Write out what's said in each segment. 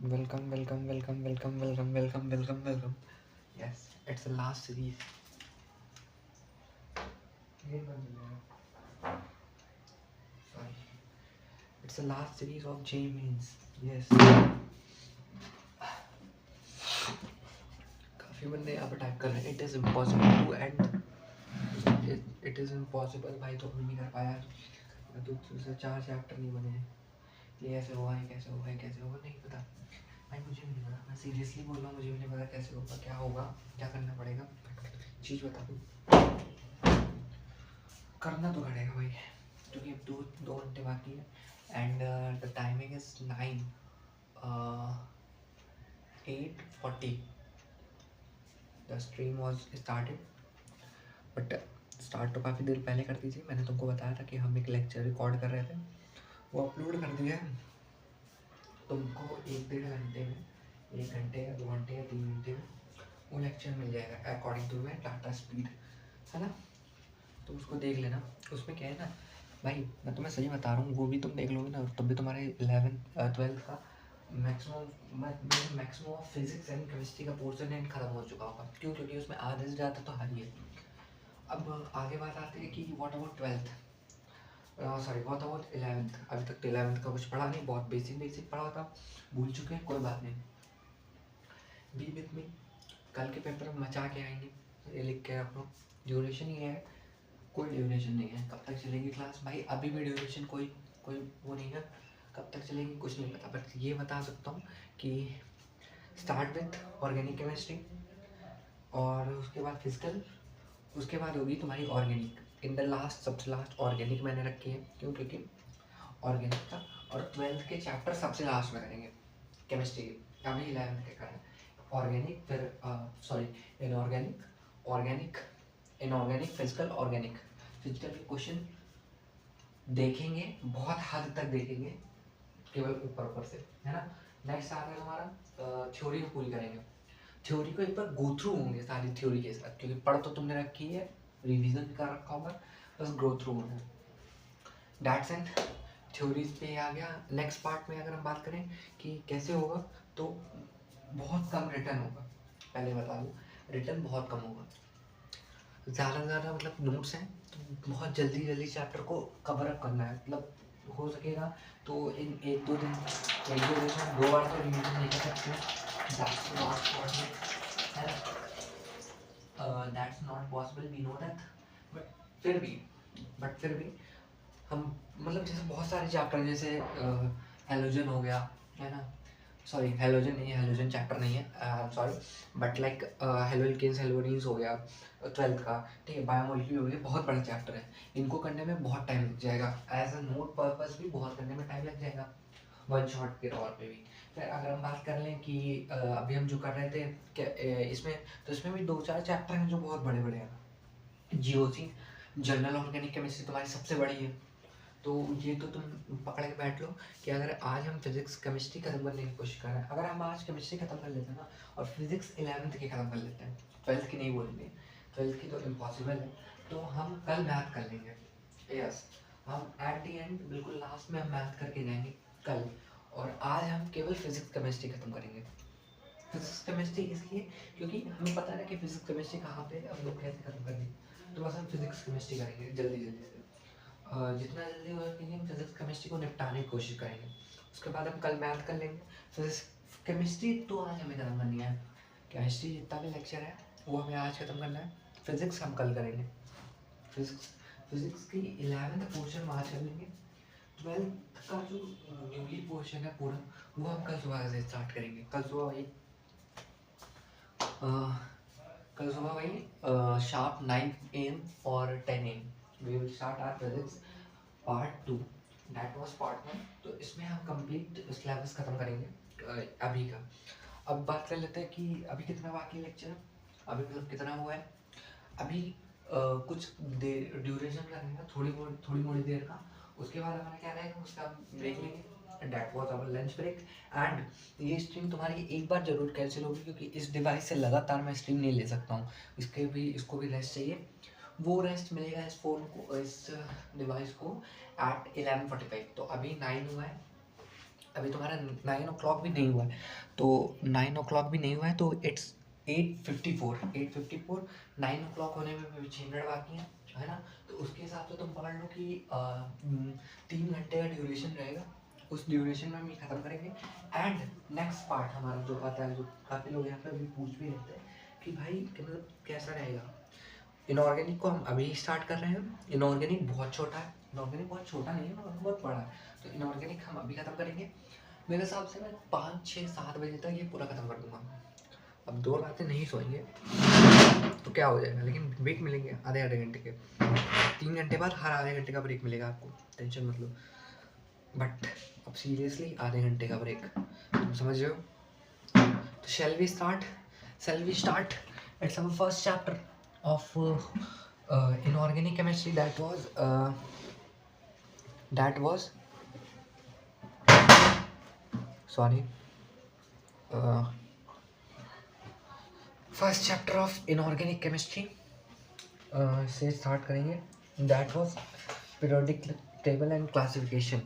Welcome, welcome, welcome, welcome, welcome, welcome, welcome, welcome. Yes, it's the last series. Sorry. It's the last series of J-Means. Yes. काफ़ी बंदे यहाँ पे type कर रहे हैं. It is impossible to end. It is impossible. भाई तो नहीं कर पाया. तो तुझसे 4 चैप्टर नहीं बने. ये ऐसे हुआ है, कैसे हुआ है, कैसे होगा नहीं पता. भाई मुझे भी नहीं पता. मैं सीरियसली बोल रहा हूँ, मुझे भी नहीं पता कैसे होगा, क्या होगा, क्या करना पड़ेगा. चीज़ बता दूँ. करना तो पड़ेगा भाई, क्योंकि अब 2 घंटे बाकी है. And the timing is 8:40. The stream was started, but start तो काफ़ी देर पहले कर दी थी. मैंने तुमको बताया था कि हम एक लेक्चर रिकॉर्ड कर रहे थे, वो अपलोड कर दिया है. तुमको 1-1.5 घंटे में, 1 घंटे या 2 घंटे या 3 घंटे में वो लेक्चर मिल जाएगा according to my data speed, है ना. तो उसको देख लेना. उसमें क्या है ना भाई, मैं तुम्हें सही बता रहा हूँ, वो भी तुम देख लोगे ना तब भी तुम्हारे 11th-12th का maximum of physics and chemistry का पोर्शन एंड खत्म हो चुका होगा. क्यों? क्योंकि उसमें आधे से ज़्यादा तो हारी है. अब आगे बात आती है कि what about 12th, sorry what about 11th. अभी तक तो 11th का कुछ पढ़ा नहीं, बहुत बेसिक पढ़ा था, भूल चुके हैं, कोई बात नहीं. बी विथ मी, कल के पेपर में मचा के आएंगे, ये लिख के रखो. ड्यूरेशन ये है, कोई ड्यूरेशन नहीं है. कब तक चलेगी क्लास भाई, अभी भी ड्यूरेशन कोई वो नहीं है. कब तक चलेगी कुछ नहीं पता, बट ये बता सकता हूँ कि स्टार्ट विथ ऑर्गेनिक केमिस्ट्री, और उसके बाद फिजिकल, उसके बाद होगी तुम्हारी ऑर्गेनिक. इन द लास्ट, सबसे लास्ट ऑर्गेनिक मैंने रखी है. क्यों? क्योंकि ऑर्गेनिक का और 12th के चैप्टर सबसे लास्ट में करेंगे केमिस्ट्री के. अभी 11th के करें ऑर्गेनिक, फिर sorry inorganic, organic, inorganic, physical, organic. Physical के क्वेश्चन देखेंगे, बहुत हद तक देखेंगे, केवल ऊपर से, है ना. नेक्स्ट आ गया तुम्हारा थ्योरी को पूरी करेंगे. थ्योरी को एक बार गो थ्रू होंगे सारी थ्योरी के साथ, क्योंकि पढ़ तो तुमने रखी है, रिवीजन भी कर रखा होगा, बस गो थ्रू होना. डैट्स एंड थ्योरीज पे आ गया. नेक्स्ट पार्ट में अगर हम बात करें कि कैसे होगा, तो बहुत कम रिटर्न होगा. पहले बता दूँ, रिटर्न बहुत कम होगा. ज़्यादा से ज़्यादा मतलब नोट्स हैं, तो बहुत जल्दी चैप्टर को कवर अप करना है. मतलब हो सकेगा तो इन 1-2 दिन, 1-2 दिन में 2 बार तो रिवीजन नहीं कर सकते. That's not possible, we know that. But फिर भी हम, मतलब जैसे बहुत सारे चैप्टर, जैसे हेलोजन हो गया, है ना. सॉरी हेलोजन नहीं है, हेलोजन चैप्टर नहीं है, सॉरी. बट लाइक हेलोल्केन्स, हेलोनीन्स हो गया 12th का, ठीक है. बायोमोलिक्यूल हो गया, बहुत बड़ा चैप्टर है. इनको करने में बहुत टाइम लग जाएगा. एज अ नोट पर्पस भी बहुत करने में टाइम लग जाएगा, वन शॉट के तौर पे भी. फिर अगर हम बात कर लें कि अभी हम जो कर रहे थे इसमें, तो इसमें भी 2-4 चैप्टर हैं जो बहुत बड़े हैं. जीओसी, जनरल ऑर्गेनिक केमिस्ट्री तुम्हारी सबसे बड़ी है. तो ये तो तुम पकड़ के बैठ लो कि अगर आज हम फिजिक्स केमिस्ट्री खत्म करने की कोशिश कर रहे हैं, अगर हम आज केमिस्ट्री खत्म कर लेते हैं ना, और फिजिक्स 11th की खत्म कर लेते हैं, 12th की नहीं बोलेंगे, 12th की तो इम्पॉसिबल है, तो हम कल मैथ कर लेंगे. यस, हम एट दी एंड बिल्कुल लास्ट में हम मैथ करके जाएंगे कल. और आज हम केवल फिजिक्स केमिस्ट्री खत्म करेंगे. फिजिक्स केमिस्ट्री इसलिए क्योंकि हमें पता है कि फिजिक्स केमिस्ट्री कहाँ पे हम लोग कैसे खत्म करेंगे. तो बस हम फिजिक्स केमिस्ट्री करेंगे जल्दी से. जितना जल्दी हो सके हम फिजिक्स केमिस्ट्री को निपटाने की कोशिश करेंगे. उसके बाद हम कल मैथ कर लेंगे. फिजिक्स केमिस्ट्री तो आज हमें खत्म करनी है. केमिस्ट्री जितना भी लेक्चर है वो हमें आज खत्म करना है. फिजिक्स हम कल करेंगे. फिजिक्स की 11th पोर्शन हम आज कर लेंगे. 12th का जो न्यूली पोर्शन है पूरा, वो हम कल सुबह से स्टार्ट करेंगे. कल सुबह वही शार्प 9 AM और 10 AM we will start our physics part 2. That was part 1. तो इसमें हम कंप्लीट सिलेबस खत्म करेंगे अभी का. अब बात कर लेते हैं कि अभी कितना बाकी लेक्चर है, अभी मतलब कितना हुआ है. अभी कुछ देर ड्यूरेशन का रहेगा, थोड़ी मोड़ी देर का. उसके बाद हमारा क्या रहेगा, उसका ब्रेक लेंगे. That was our lunch break. And ये स्ट्रीम तुम्हारी एक बार जरूर कैंसिल होगी, क्योंकि इस डिवाइस से लगातार मैं स्ट्रीम नहीं ले सकता हूँ. इसको भी रेस्ट चाहिए. वो रेस्ट मिलेगा इस फ़ोन को, इस डिवाइस को एट 11:45. तो अभी 9 हुआ है, अभी तुम्हारा 9 o'clock भी नहीं हुआ है, तो 9 o'clock भी नहीं हुआ है, तो इट्स 8:54 9 o'clock होने में भी 6 मिनट बाकी है ना। तो उसके हिसाब से तुम पकड़ लो कि 3 घंटे का ड्यूरेशन रहेगा, उस ड्यूरेशन में हम ये ख़त्म करेंगे। एंड नेक्स्ट पार्ट हमारा जो आता है, जो काफ़ी लोग यहाँ पे अभी पूछ भी रहते हैं कि भाई कि मतलब कैसा रहेगा। इनऑर्गेनिक को हम अभी स्टार्ट कर रहे हैं। इनऑर्गेनिक बहुत छोटा है, इनऑर्गेनिक बहुत छोटा नहीं है, इनऑर्गेनिक बहुत बड़ा है। तो इनऑर्गेनिक हम अभी ख़त्म करेंगे। मेरे हिसाब से मैं 5, 6, 7 बजे तक ये पूरा ख़त्म कर दूंगा। अब 2 रातें नहीं सोएंगे तो क्या हो जाएगा, लेकिन ब्रेक मिलेंगे आधे आधे घंटे के। 3 घंटे बाद हर आधे घंटे का ब्रेक मिलेगा आपको, टेंशन मत लो। बट अब सीरियसली आधे घंटे का ब्रेक, तुम समझ रहे हो। तो shall we start? It's our first chapter of inorganic chemistry. That was sorry, first chapter of inorganic chemistry से स्टार्ट करेंगे। That was periodic table and classification.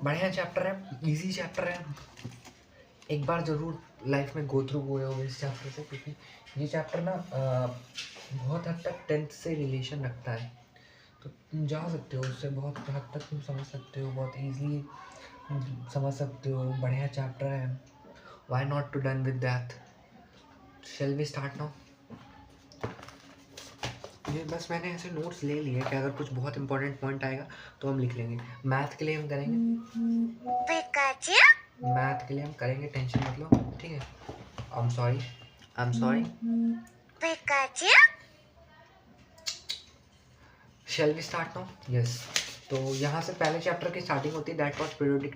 बढ़िया चैप्टर है, इजी चैप्टर है। एक बार ज़रूर लाइफ में गो थ्रू हुए हो इस चैप्टर से, क्योंकि ये चैप्टर ना बहुत हद तक 10th से रिलेशन रखता है। तो तुम जा सकते हो उससे, बहुत हद तक तुम समझ सकते हो, बहुत ईजीली समझ सकते हो। बढ़िया चैप्टर है, why not to done with that. Shall we start now. ये बस मैंने ऐसे नोट्स ले लिए कि अगर कुछ बहुत इंपॉर्टेंट पॉइंट आएगा तो हम लिख लेंगे। मैथ के लिए हम करेंगे, मैथ के लिए हम करेंगे, टेंशन मत लो, ठीक है। I am sorry. Shall we start now? Yes. तो यहाँ से पहले चैप्टर की स्टार्टिंग होती है, that was periodic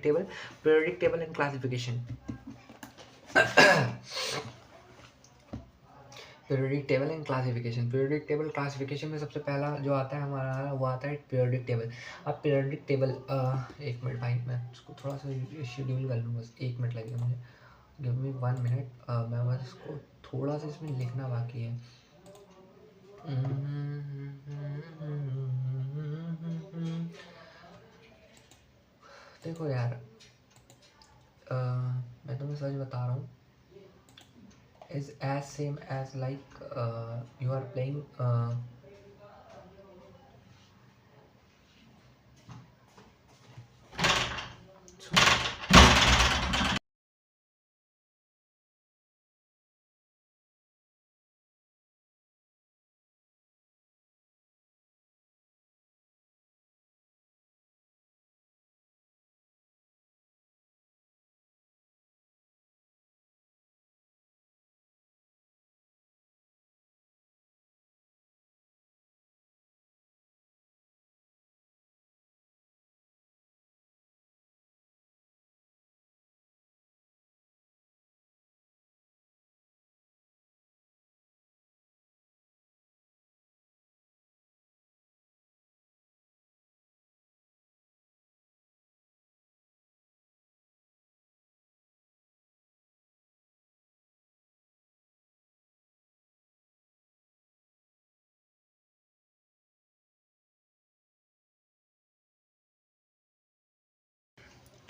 table and classification. Periodic table and classification. Periodic table classification में सबसे पहला जो आता है हमारा, वो आता है पीरियोडिक टेबल। अब पीरियोडिक टेबल, एक मिनट भाई, मैं उसको थोड़ा सा शेड्यूल कर लूँ, बस 1 मिनट लगेगा मुझे। गिव मी 1 मिनट, मैं बस इसको थोड़ा सा इसमें लिखना बाकी है। देखो यार, मैं तुम्हें सच बता रहा हूँ, is as same as like you are playing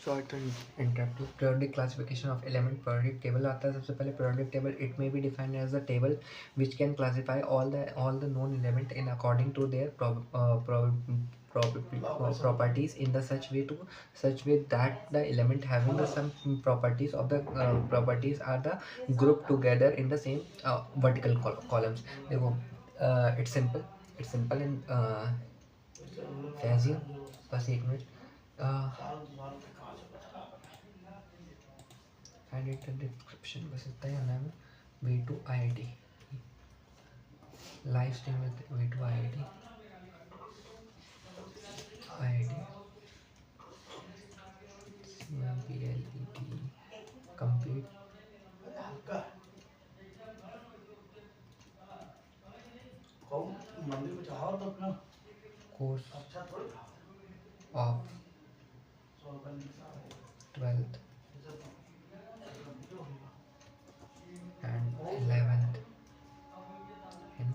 sorry to interrupt. Periodic classification of element. Periodic table आता है सबसे पहले। Periodic table, it may be defined as a table which can classify all the known element in according to their properties in the such way that the element having the some properties of the properties are the group together in the same vertical columns. देखो, it's simple in Fazio। बस 1 minute, edit the description, बस इतना ही आना है। V2IIT live stream में V2IIT CMPLET complete course of 12th and 11th in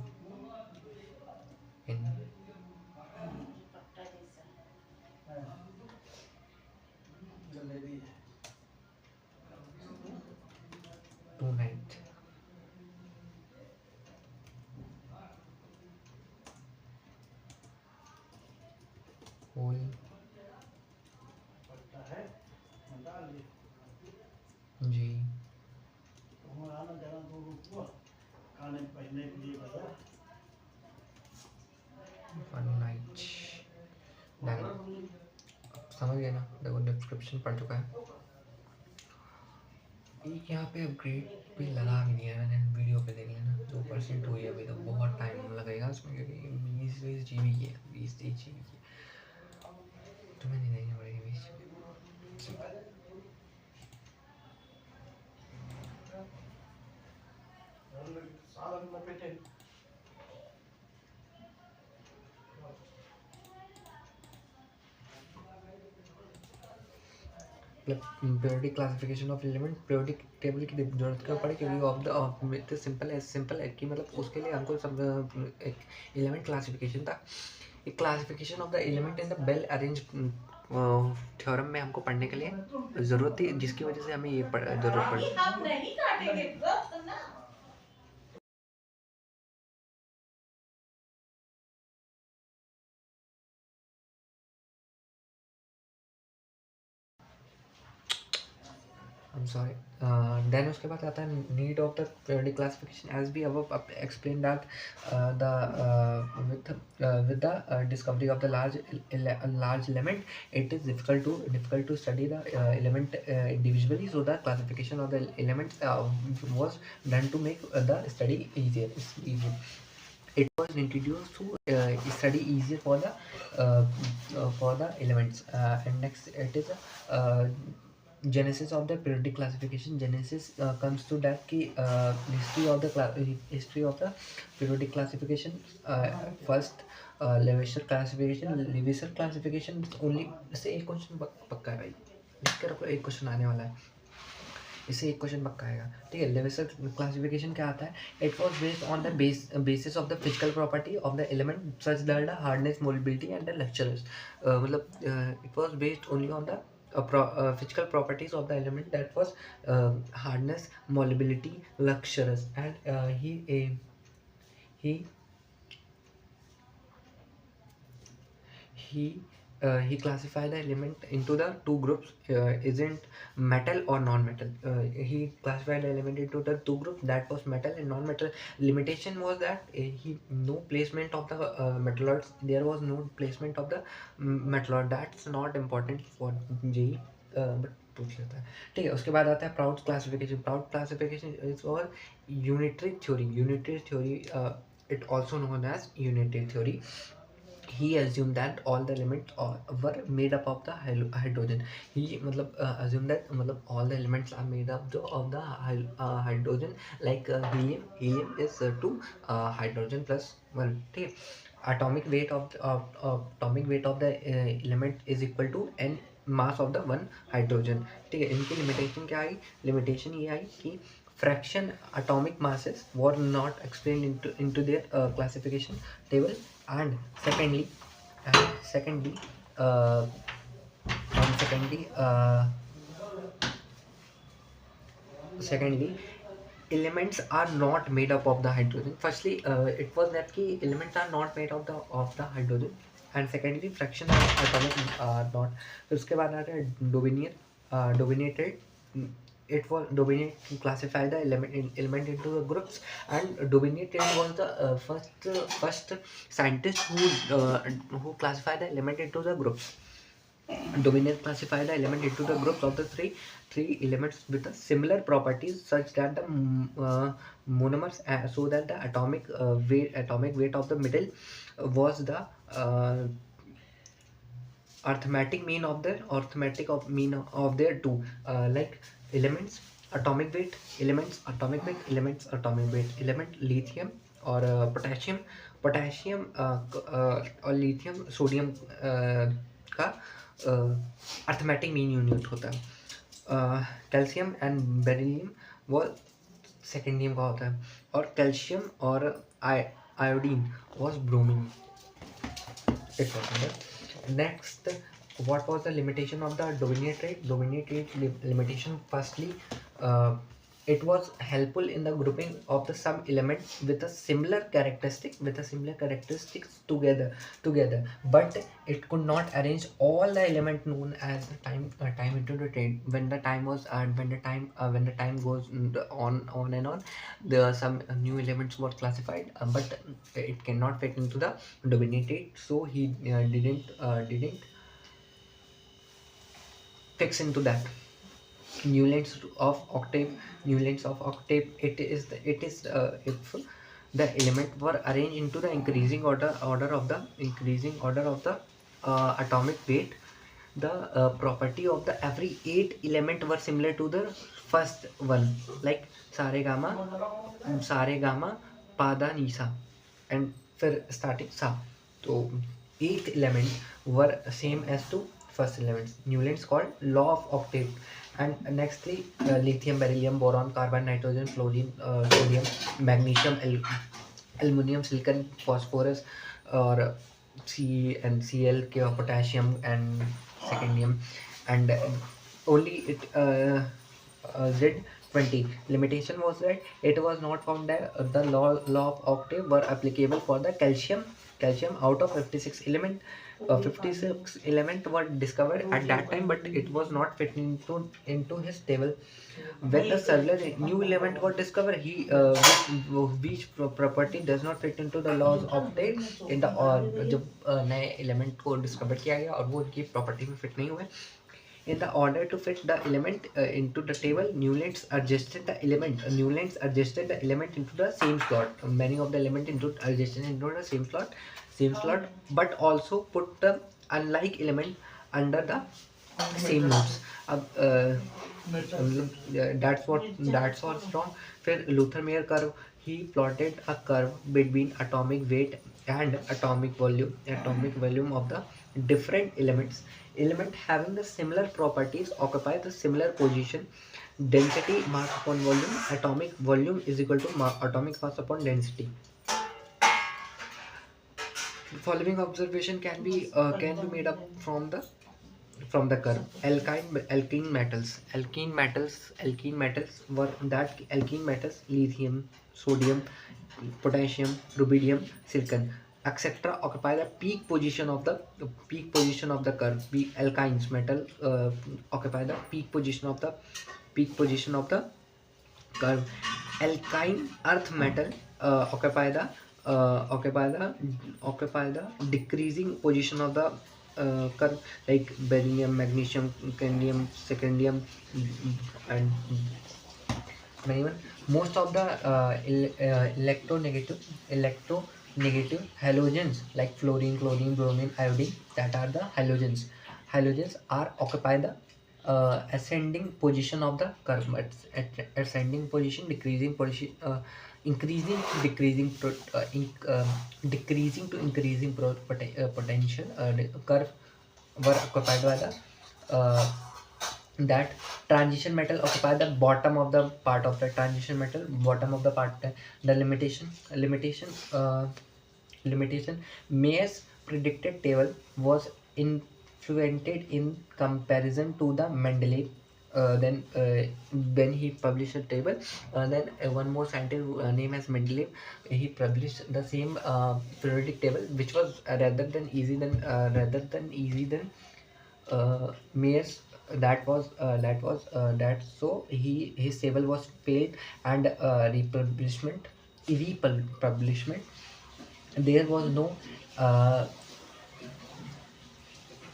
whole JEE one night समझ गए ना, देखो डिस्क्रिप्शन पढ़ चुका है। यहाँ पे अपग्रेड पे लगा भी नहीं है मैंने, वीडियो पे देख लेना 2% हुई है अभी, तो बहुत टाइम लगेगा उसमें क्योंकि 20 की है, 20-30 GB की तुम्हें नहीं देनी पड़ेगी 20 GB। Periodic classification of element, periodic table की जरूरत क्यों पड़ी, क्योंकि ऑफ द सिंपल है कि मतलब उसके लिए हमको सब एक एलिमेंट क्लासिफिकेशन था, एक classification of the element in the bell arrange theorem में हमको पढ़ने के लिए ज़रूरत थी, जिसकी वजह से हमें ये ज़रूरत पड़ी। I'm sorry. Then उसके बाद आता है need of the periodic classification as we above explained that with the discovery of the large element, it is difficult to study the element individually. So the classification of the elements was done to make the study easier. It was introduced to study easier for the elements. And next it is genesis of the periodic classification. Genesis comes to that ki history of the periodic classification. First Lewis classification only, इससे एक question पक्का है भाई, लिख के रखो, एक question आने वाला है, इससे एक क्वेश्चन पक्का आएगा, ठीक है। लेवेसर क्लासिफिकेशन क्या आता है, it was based on the basis of the physical property of the element such that the hardness, mobility and the lustrous, मतलब it was based only on the physical properties of the element, that was hardness, mobility, luxurious, and he he classified the element into the two groups, isn't metal or non-metal. He classified the element into the two groups, that was metal and non-metal. Limitation was that he no placement of the metalloids, there was no placement of the metalloid. That's not important for JEE, but पूछ लेता है, ठीक है। उसके बाद आता है proud classification. Proud classification is all unitary theory, it also known as unitary theory. He assumed that all the elements were made up of the hydrogen. He मतलब assumed that मतलब all the elements are made up of the hydrogen, like helium is 2, hydrogen plus 1, ठीक है। atomic weight of the element is equal to n mass of the one hydrogen, ठीक है। इनकी limitation क्या आई, limitation ये आई कि fraction atomic masses were not explained into their classification table. And secondly, uh, secondly, elements are not made up of the hydrogen. Firstly, it was that ki elements are not made of the hydrogen, and secondly fraction of atomic not. फिर उसके बाद आता है dominated. It was dominate to classify the element into the groups, and dominated was the first scientist who classified the element into the groups. Dominate classified the element into the groups of the three elements with the similar properties, such that the monomers, so that the atomic weight of the middle was the arithmetic mean of their two, like elements atomic weight, element lithium और potassium और lithium sodium का arithmetic mean unit होता है। Calcium and beryllium वो सेकेंडियम का होता है, और कैल्शियम और iodine was bromine. Next, what was the limitation of the dominate rate? Dominate rate limitation. Firstly, it was helpful in the grouping of the some element with a similar characteristics together, but it could not arrange all the element known as the time into the trade. When the time was when the time goes on and on, there are some new elements were classified, but it cannot fit into the dominated, so he didn't fix into that. Newlines of octave it is if the element were arranged into the increasing order of the atomic weight, the property of the every 8 element were similar to the first one, like sare gamma pada nisa, and फिर starting sa. So 8 elements were same as to first elements. Newlands called law of octave. And nextly, lithium, beryllium, boron, carbon, nitrogen, fluorine, sodium, magnesium, aluminum, silicon, phosphorus, or C and Cl, potassium, and secondnium, and only it Z20 limitation was that it was not found that the law of octave were applicable for the calcium out of 56 element. 56 element were discovered at that time, but it was not fit into his table. When the cellular new element got discovered, he which property does not fit into the laws of the in the और जब नए element को discover किया गया और वो उनकी property में fit नहीं हुए, in the order to fit the element into the table, Newlands adjusted the element into the same slot. Many of the element adjusted into the same slot, but also put the unlike element under the same nodes. That's what strong. फिर Luther-Meyer curve, he plotted a curve between atomic weight and atomic volume of the different element having the similar properties occupy the similar position. Density mass upon volume, atomic volume is equal to atomic mass upon density. The following observation can be made up from the curve. Alkene metals were that alkene metals: lithium, sodium, potassium, rubidium, silicon, etc. occupy the peak position of the curve. Alkynes metal occupy the peak position of the curve. Alkyne earth metal occupy the decreasing position of the curve, like beryllium, magnesium, cadmium, secondnium, and many one. Most of the electronegative halogens, like fluorine, chlorine, bromine, iodine, that are the halogens are occupy the ascending position of the curve. Ascending position, decreasing position, increasing to decreasing decreasing to increasing potential curve were occupied by the that transition metal occupy the bottom of the part of the transition metal, bottom of the part. The limitation Mayer's predicted table was influenced in comparison to the Mendeleev. Then when he published a table, then one more scientist named as Mendeleev, he published the same periodic table, which was rather than easy than Mayer's. So his table was failed, and republishment. There was no uh,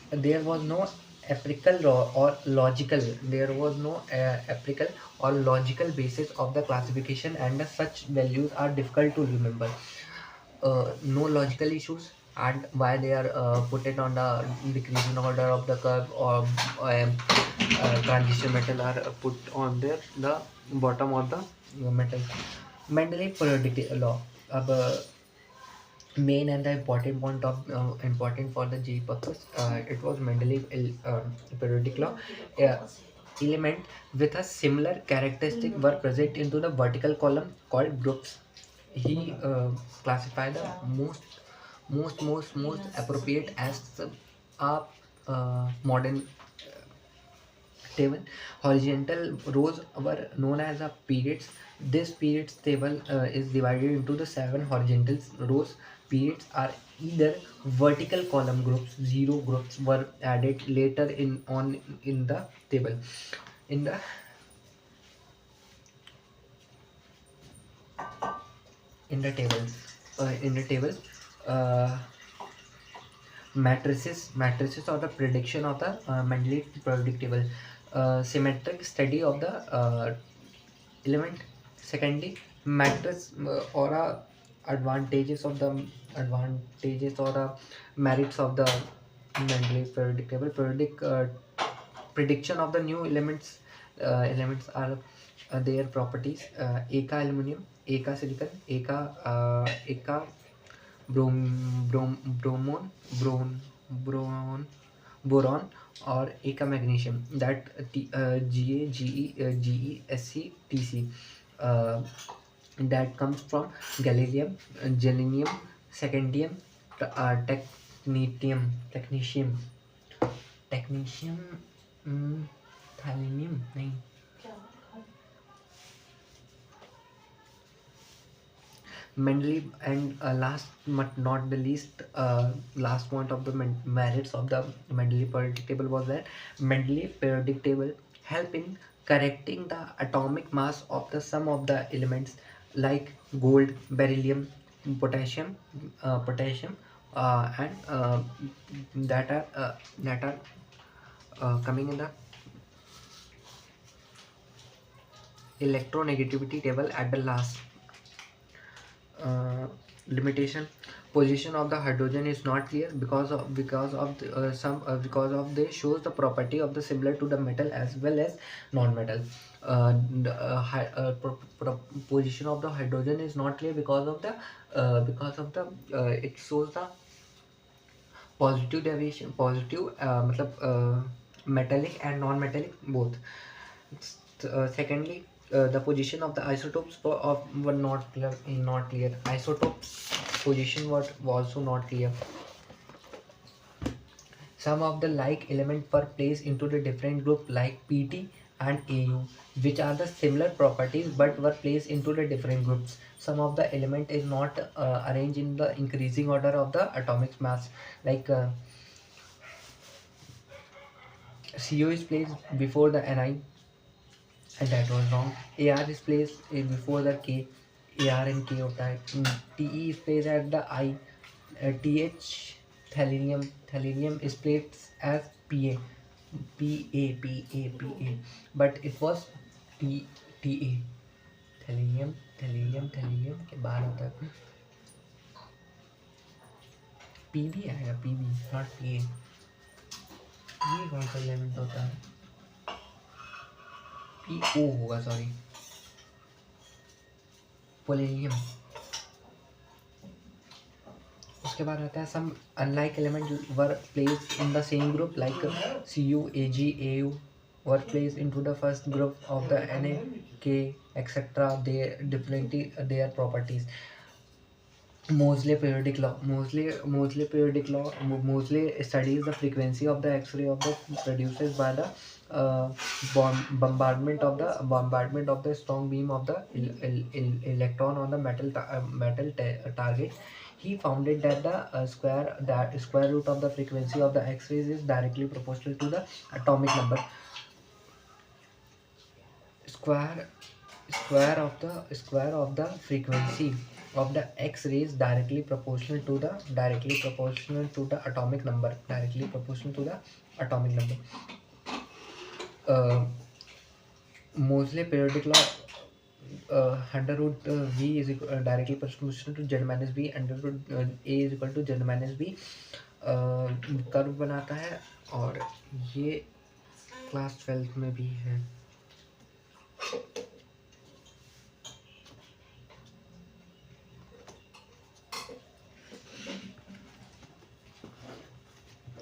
there was no empirical or logical there was no empirical or logical basis of the classification, and such values are difficult to remember. No logical issues, and why they are put it on the decreasing order of the curve, or transition metal are put on the bottom of the metal. Mendeleev periodic law. अब main and the important point of important for the J purpose, it was Mendeleev periodic law. Element with a similar characteristic were present into the vertical column called groups. He classified the most appropriate as a modern table. Horizontal rows were known as the periods. This periods table is divided into the 7 horizontal rows. Periods are either vertical column groups. 0 groups were added later in the table. In the in the tables in the table, uh, matrices or the prediction of the Mendeleev periodic table. Symmetric study of the element. Secondly, matters or advantages or merits of the Mendeleev periodic table. Periodic prediction of the new elements are their properties. Eka aluminum, Eka silicon, Eka bromon, boron, or Eka magnesium. That Ga, Ge, Sc, Tc. Uh, that comes from gallium, germanium, scandium, technetium, technetium, thallium नहीं. Mendeleev, and last but not the least, last point of the merits of the Mendeleev periodic table was that Mendeleev periodic table help in correcting the atomic mass of the sum of the elements like gold, beryllium, potassium, and that are coming in the electronegativity table at the last. Limitation: position of the hydrogen is not clear because of they shows the property of the similar to the metal as well as non-metal. Position of the hydrogen is not clear because of the it shows the positive deviation, metallic and non-metallic both. Secondly, the position of the isotopes were not clear. Isotopes position was also not clear. Some of the like element were placed into the different group like Pt and Au, which are the similar properties but were placed into the different groups. Some of the element is not arranged in the increasing order of the atomic mass, like Co is placed before the Ni, and that was wrong. Ar is placed before the K. Ar and K होता है. Te is placed at the I. Th, thallium is placed as Pa. Pa. But it was Ta. Thallium के बाद होता है Pb आएगा. Pb not Pa. ये कौन सा एलिमेंट होता है? PO होगा, सॉरी, पोलेनियम. उसके बाद आता है some unlike element were place in the same group like Cu, Ag, Au were place into the first group of the Na, K, etc. They differently their properties. Moseley periodic law. Moseley studies the frequency of the X-ray of the produced by the bombardment of the strong beam of the electron on the metal target. He founded that the square root of the frequency of the X-rays is directly proportional to the atomic number. Square of the frequency of the X-rays directly proportional to the atomic number. Moseley periodic law. Under root V is directly proportional to Z minus B. Under root A is equal to Z minus B. Curve बनाता है, और ये class 12 में भी है.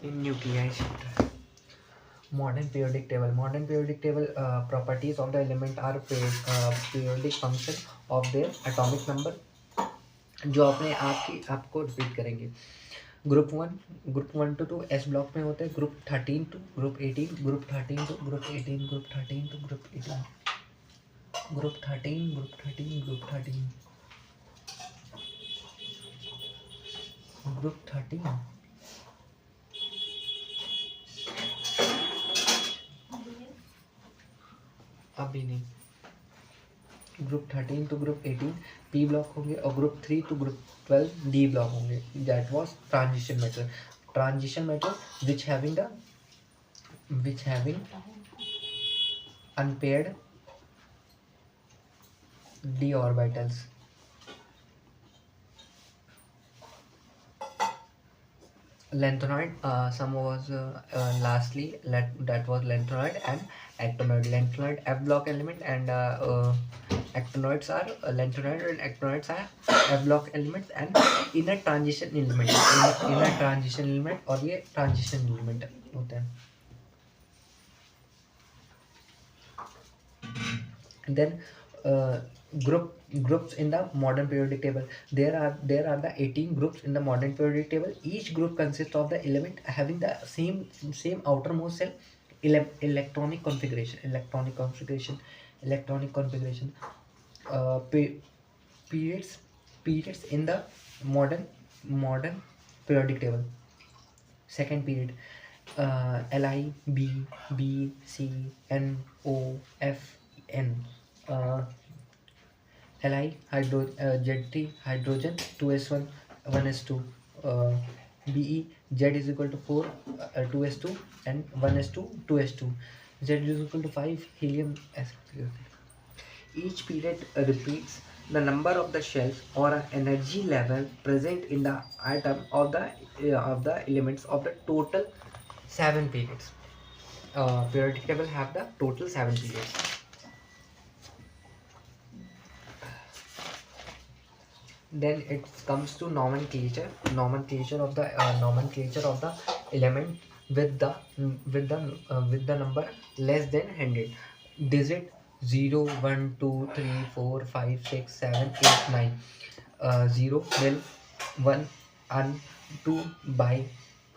In nuclei chapter. Modern periodic table properties of the element are periodic function of their atomic number. जो अपने आपको रिपीट करेंगे. ग्रुप 1 to 2 एस ब्लॉक में होते हैं, group 13 to group 18, group 13 to group 18, group 13 to group 18, group 13, group 13, group 13, group 13। अभी नहीं, group 13 to group 18 P block होंगे और group 3 to group 12 D block होंगे। That was transition metal which having unpaired d orbitals. Lanthanoid, some was lastly that was lanthanoid and actinoid. Lanthanoid F block element and actinoids are lanthanoid and actinoids are F block elements and inner transition element, inner transition element और ये transition element होते हैं। Then groups in the modern periodic table. There are the 18 groups in the modern periodic table. Each group consists of the element having the same outermost cell electronic configuration. uh, pe- periods in the modern periodic table. Second period, Li, B, C, N, O, F, N. uh, Li Z3 hydrogen 2s1 1s2, Be Z is equal to 4 2s2 and 1s2 2s2, Z is equal to 5 helium s. Each period repeats the number of the shells or energy level present in the atom of the elements of the total 7 periods. Periodic table have the total 7 periods. Then it comes to nomenclature of the element with the number less than 100. Digit 0 1 2 3 4 5 6 7 8 9. 0 nil, 1 un, 2 bi,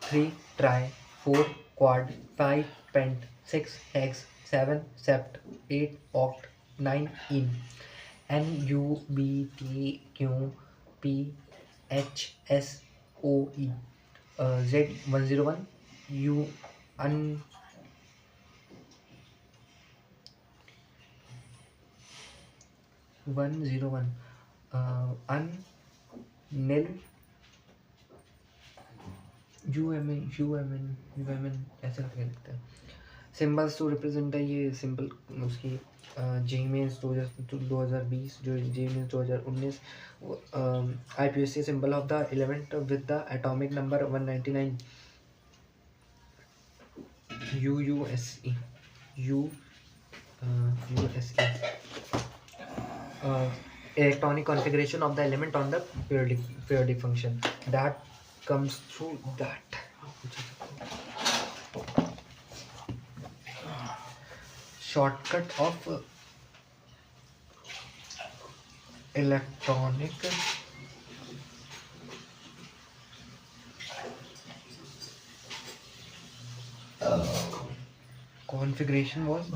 3 tri, 4 quad, 5 pent, 6 hex, 7 sept, 8 oct, 9 in. N U B T Q P H S O E. Z 101 U un 101 un nil UMN ऐसे करके लिखते हैं। Symbols to represent है ये simple उसकी जे Mains 2020 जो JEE Mains 2019 IPSC symbol of the element with the atomic number 199 UUSE electronic configuration of the element on the periodic function that comes through that. Shortcut of electronic configuration was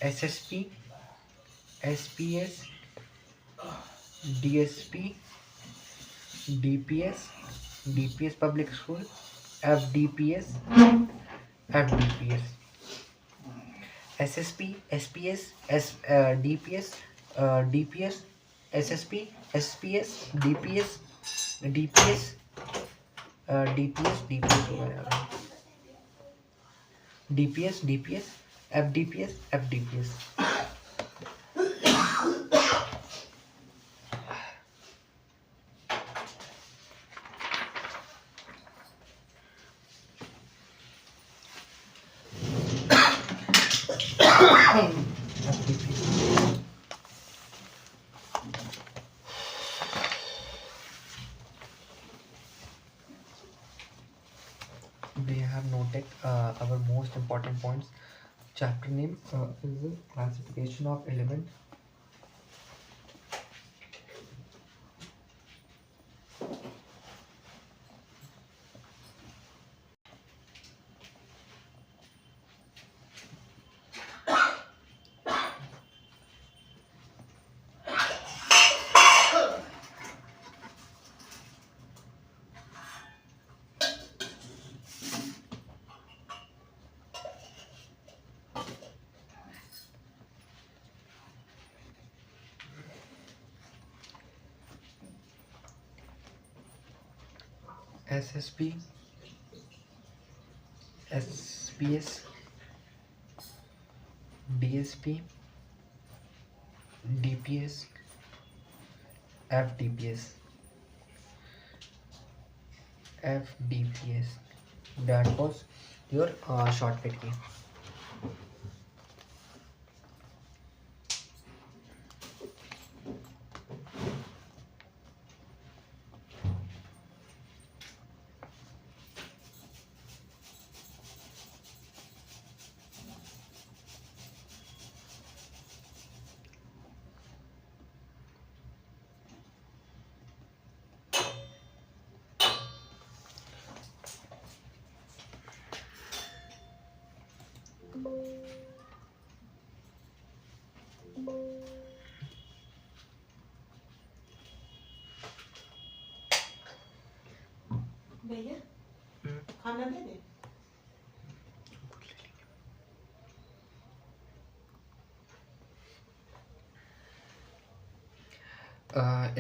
SSP, SPS, DSP, DPS public school, FDPS, SSP, SPS, DPS, SSP, SPS, DPS, FDPS. We have noted our most important points. Chapter name is classification of element. SSP, SPS, DSP, DPS, FDPS, FDPS. That was your shortcut key. भैया खाना दे दे।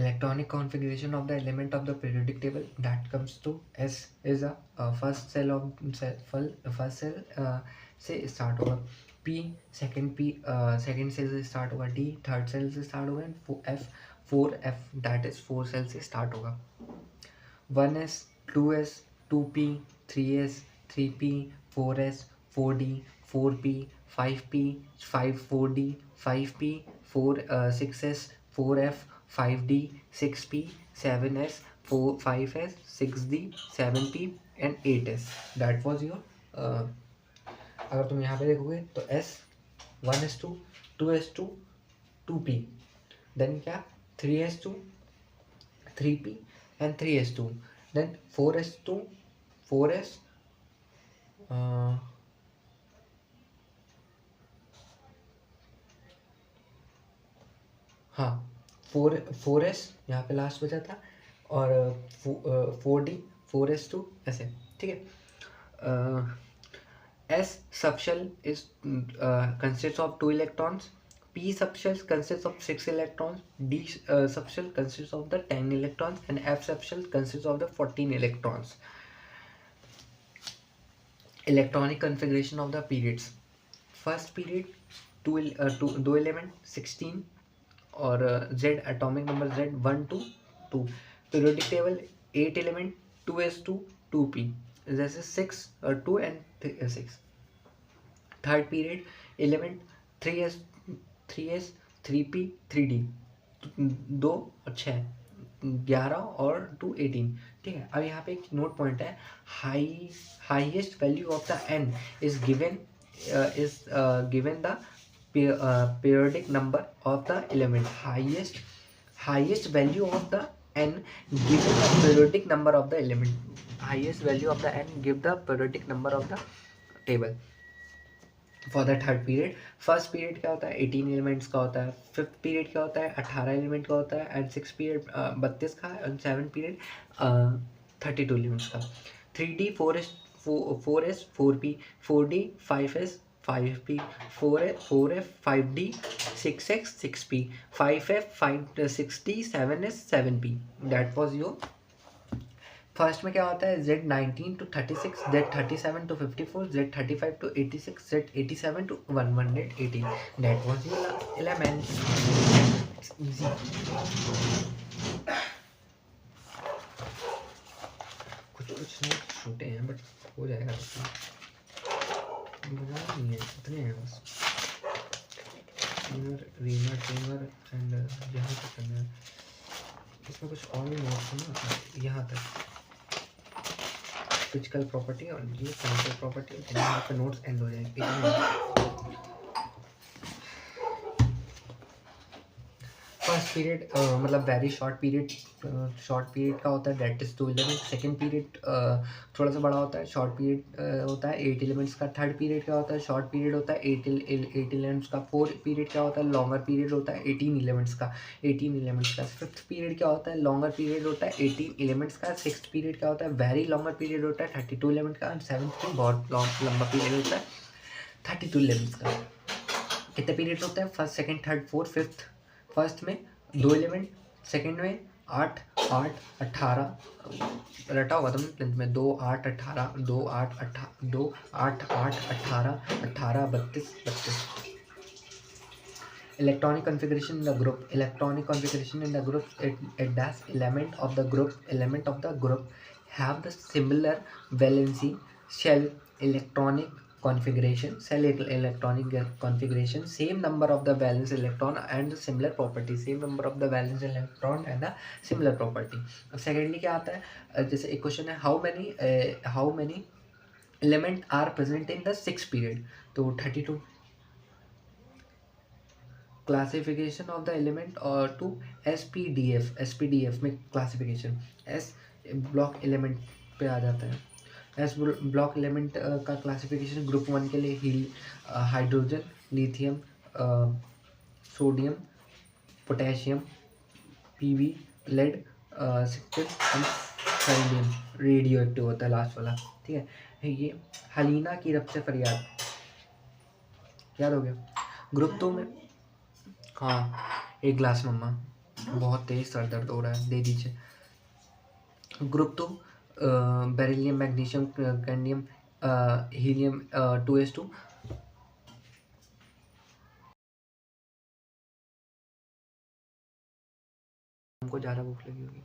Electronic configuration of the element of the periodic table that comes to S is a first cell of first cell से start होगा, P second cell से start होगा, D third cell से start होगा, and F that is 4 cell से start होगा. 1s 2s 2p 3s 3p 4s 4d 4p 5p 4d 5p 6s 4f 5d 6p 7s 5s 6d 7p and 8s. That was your अगर तुम यहाँ पे देखोगे तो S 1s2 2s2 2p, then क्या 3s2 3p and 3s2, then 4s2 4s हाँ 4s यहाँ पे लास्ट बचा था, और 4d 4s2 ऐसे, ठीक है. S subshell is consists of 2 electrons, P subshell consists of 6 electrons, D subshell consists of the 10 electrons, and F subshell consists of the 14 electrons. Electronic configuration of the periods. First period 2 element 16 और Z atomic number Z 1 to 2. Periodic table 8 element 2s2 2p, जैसे 6 2 and 6. Third period element 3s 3p 3d 2 और 6 11 और 2 18, ठीक है. अब यहाँ पे एक नोट पॉइंट है, highest value of the n is given the periodic number of the element. Highest value of the n given the periodic number of the element. Highest value of the n give the periodic number of the table. For the third period, first period क्या होता है 18 elements का होता है, fifth period क्या होता है 18 element का होता है, एंड सिक्स पीरियड 32 का, एंड सेवन पीरियड 32 एलिमेंट्स का. 3D 4s 4p 4d 5s 5p 4f 5d 6x 6p 5f 6d 7s 7p. That was your first में क्या होता है Z 19 to 36, Z 37 to 54, Z 35 to 86, Z 87 to 118. That was your element. It's easy. कुछ note छोटे हैं but हो जाएगा, नहीं है इतने हैं बस. रीमर एंड यहाँ तक करना है, इसमें कुछ और भी नोट्स है ना यहाँ तक. फिजिकल प्रॉपर्टी और ये केमिकल प्रॉपर्टी, यहाँ पे नोट्स एंड हो जाएंगे. फर्स्ट पीरियड मतलब वेरी शॉर्ट पीरियड का होता है, that is 2 element. Second period थोड़ा सा बड़ा होता है, शॉर्ट पीरियड होता है 8 एलिमेंट्स का. थर्ड पीरियड क्या होता है शॉर्ट पीरियड होता है 8 एलिमेंट्स का. फोर्थ पीरियड क्या होता है लॉन्गर पीरियड होता है 18 एलिमेंट्स का. फिफ्थ पीरियड क्या होता है लॉन्गर पीरियड होता है 18 एलिमेंट्स का. सिक्स्थ पीरियड क्या होता है वेरी लॉन्गर पीरियड होता है 32 एलिमेंट का. एंड सेवन्थ में बहुत लंबा पीरियड होता है 32 एलिमेंट्स का. कितने पीरियड होते हैं first second third fourth fifth. First में 2 एलिमेंट, सेकेंड में 8 8 18 रटा होगा तुमने टेंथ में, 2 8 18 2 8 8 18 18 32 32। Electronic configuration in the group. Electronic configuration in the group. It does element of the group have the similar valency shell electronic configuration. Same number of the valence electron and the similar property. Same number of the valence electron and the similar property. अब secondly क्या आता है, जैसे एक question है how many element are present in the 6 period, तो 32। Classification of the element और to SPDF में क्लासिफिकेशन एस ब्लॉक एलिमेंट पे आ जाता है। एस ब्लॉक एलिमेंट का क्लासिफिकेशन ग्रुप 1 के लिए हाइड्रोजन, लिथियम, सोडियम, पोटेशियम, पीवी, लेड, सिक्टिव एंड सेलेनियम रेडियो एक्टिव होता है लास्ट वाला। ठीक है, ये हलीना की रब से फरियाद याद हो गया। ग्रुप 2 में हाँ, एक ग्लास मम्मा, बहुत तेज सर दर्द हो रहा है, दे दीजिए। Group 2 beryllium, magnesium, cadmium, helium 2s2। हमको ज़्यादा भूख लगी होगी।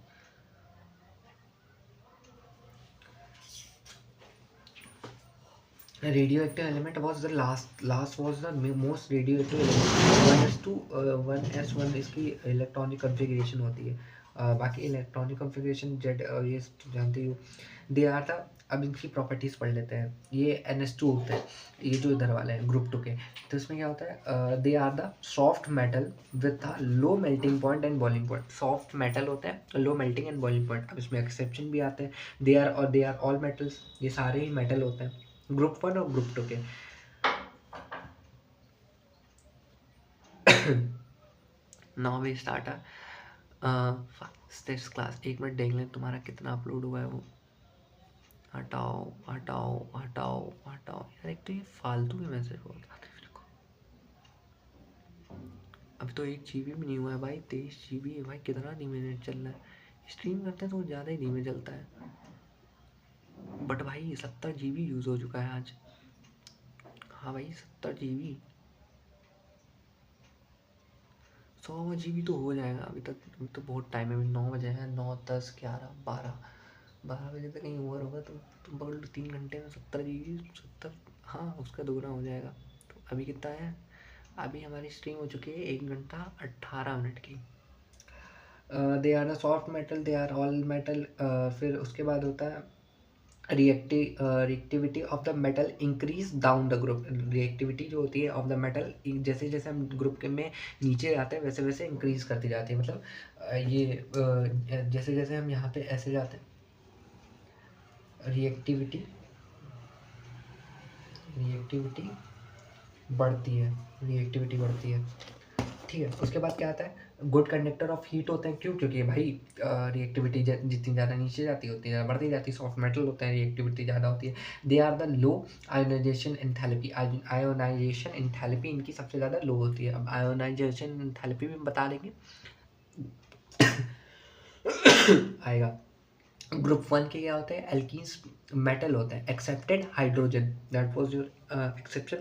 Radioactive element was the last was the most radioactive element। 1s1 इसकी इलेक्ट्रॉनिक कॉन्फ़िगरेशन होती है। बाकी इलेक्ट्रॉनिक कॉन्फ़िगरेशन जेड ये जानते हो। दे आर द, अब इनकी प्रॉपर्टीज़ पढ़ लेते हैं। ये NS2 होता है, ये जो इधर वाले हैं ग्रुप 2 के, तो इसमें क्या होता है, they are the soft metal with low melting point and boiling point. Soft metal होता है, low melting and boiling point. अब इसमें एक्सेप्शन भी आते हैं, दे आर ऑल मेटल्स, ये सारे ही मेटल होते हैं ग्रुप 1 और ग्रुप 2 के। Now we start this class. एक मिनट देख लें तुम्हारा कितना अपलोड हुआ है वो। हटाओ हटाओ हटाओ हटाओ यार, एक तो ये फालतू के मैसेज बोलता है मेरे को। अभी तो 1 GB भी नहीं हुआ है भाई, 23 GB है भाई। कितना धीमे चल रहा है, स्ट्रीम करते हैं तो ज़्यादा ही धीमे चलता है। बट भाई 70 GB यूज़ हो चुका है आज। हाँ भाई 70 GB, 100 GB तो हो जाएगा। अभी तो बहुत टाइम है, अभी 9 बजे हैं, 9 10 11 12 बजे तक कहीं ओवर होगा तो तुम पकड़ लो 3 घंटे में 70 GB। 70, हाँ उसका दोगुना हो जाएगा। तो अभी कितना है, अभी हमारी स्ट्रीम हो चुकी है 1 घंटा 18 मिनट की। They are the soft metal, they are all metal. फिर उसके बाद होता है reactivity of the metal increase down the group. Reactivity जो होती है ऑफ द मेटल, जैसे जैसे हम ग्रुप के में नीचे जाते हैं वैसे वैसे इंक्रीज करती जाती है। मतलब जैसे जैसे हम यहाँ पे ऐसे जाते हैं, रिएक्टिविटी बढ़ती है। ठीक है, उसके बाद क्या आता है, गुड कंडक्टर ऑफ हीट होते हैं। क्यों? क्योंकि भाई रिएक्टिविटी जितनी ज़्यादा नीचे जाती है उतनी ज़्यादा बढ़ती जाती है। सॉफ्ट मेटल होते हैं, रिएक्टिविटी ज़्यादा होती है। They are the low ionization enthalpy. Ionization enthalpy इनकी सबसे ज़्यादा लो होती है। अब आयोनाइजेशन एंथैल्पी भी हम बता देंगे आएगा। ग्रुप 1 के क्या होते हैं, एल्कीन्स मेटल होते हैं, accepted hydrogen, that was your exception.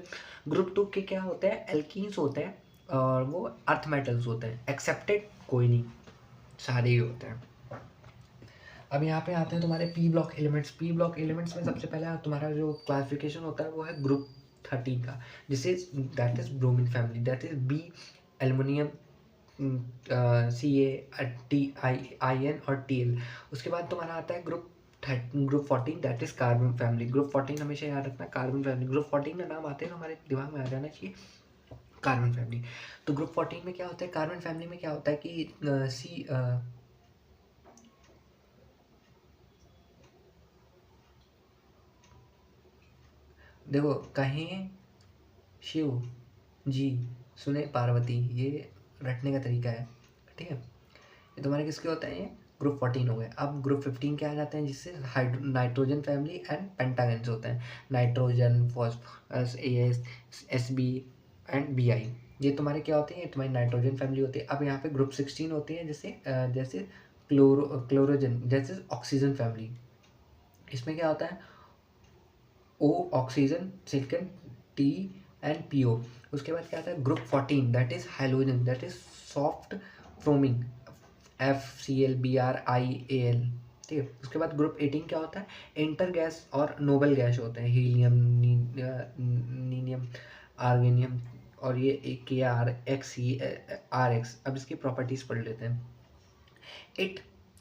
Group 2 के क्या होते हैं, एल्कीन्स होते हैं और वो अर्थ मेटल्स होते हैं। एक्सेप्टेड कोई नहीं, सारे ही होते हैं। अब यहाँ पे आते हैं तुम्हारे P block elements. P block elements में सबसे पहले तुम्हारा जो क्लासिफिकेशन होता है वो है ग्रुप 13 का, जिसे that is bromine family, that is B aluminium, CaTiN और Tl। उसके बाद तुम्हारा आता है group 14, that is carbon family. Group 14 हमेशा याद रखना, कार्बन फैमिली। ग्रुप 14 का नाम आते हैं तो हमारे दिमाग में आ जाना चाहिए कार्बन फैमिली। तो ग्रुप 14 में क्या होता है, कार्बन फैमिली में क्या होता है कि देखो, कहें शिव जी सुने पार्वती, ये रटने का तरीका है। ठीक है, ये तुम्हारे किसके होते हैं, ये ग्रुप 14 हो गए। अब ग्रुप 15 के आ जाते हैं, जिससे नाइट्रोजन फैमिली एंड पेंटागन्स होते हैं। Nitrogen, phosphorus, Sb and Bi, ये तुम्हारे क्या होते हैं, ये तुम्हारी नाइट्रोजन फैमिली होती है। अब यहाँ पे ग्रुप 16 होती है, जैसे क्लोरोजन जैसे ऑक्सीजन फैमिली। इसमें क्या होता है, O oxygen, silicon, T and PO। उसके बाद क्या आता है group 14 that is hydrogen that is salt forming, FCl, Br, I, Al। ठीक है। उसके बाद ग्रुप 18 क्या होता है, इंटर गैस और नोबल गैस होते हैं, हीलियम, नीनियम, आर्गेनियम, और ये KR, XE, RX। अब इसकी प्रॉपर्टीज पढ़ लेते हैं। It